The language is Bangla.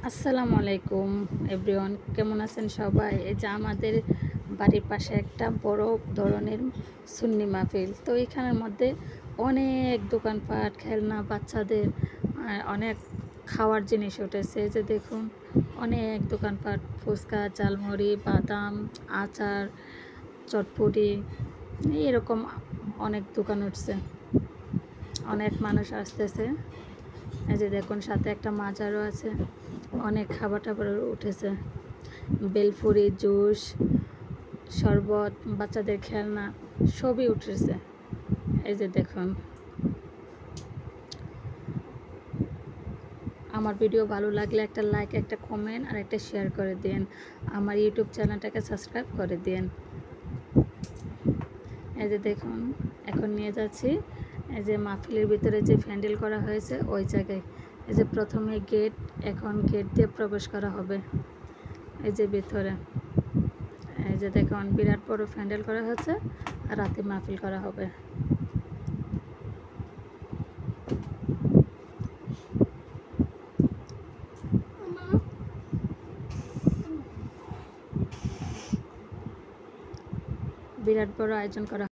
আসসালামু আলাইকুম এভরিওয়ান, কেমন আছেন সবাই? এই যে আমাদের বাড়ির পাশে একটা বড় ধরনের সুন্নি মাহফিল। তো এখানের মধ্যে অনেক দোকানপাট, খেলনা, বাচ্চাদের অনেক খাওয়ার জিনিস উঠেছে। এই যে দেখুন, অনেক দোকানপাট, ফুচকা, ঝালমুড়ি, বাদাম, আচার, চটপটি, এরকম অনেক দোকান উঠছে। অনেক মানুষ আসতেছে। এই যে দেখুন, সাথে একটা মাজারও আছে। অনেক খাবার টাবার উঠেছে, বেলপুরি, জুস, শরবত, বাচ্চাদের খেলনা সবই উঠেছে। এই যে দেখুন, আমার ভিডিও ভালো লাগলে একটা লাইক, একটা কমেন্ট আর একটা শেয়ার করে দিন। আমার ইউটিউব চ্যানেলটাকে সাবস্ক্রাইব করে দিন। এই যে দেখুন, এখন নিয়ে যাচ্ছি এই যে মাহফিলের ভিতরে যে প্যান্ডেল করা হয়েছে ওই জায়গায়। এই যে প্রথমে গেট, এখন গেট দিয়ে প্রবেশ করা হবে এই যে ভিতরে। এই যে দেখুন, বিরাট বড় প্যান্ডেল করা হচ্ছে আর রাতে মাহফিল করা হবে। বিরাট বড় আয়োজন করা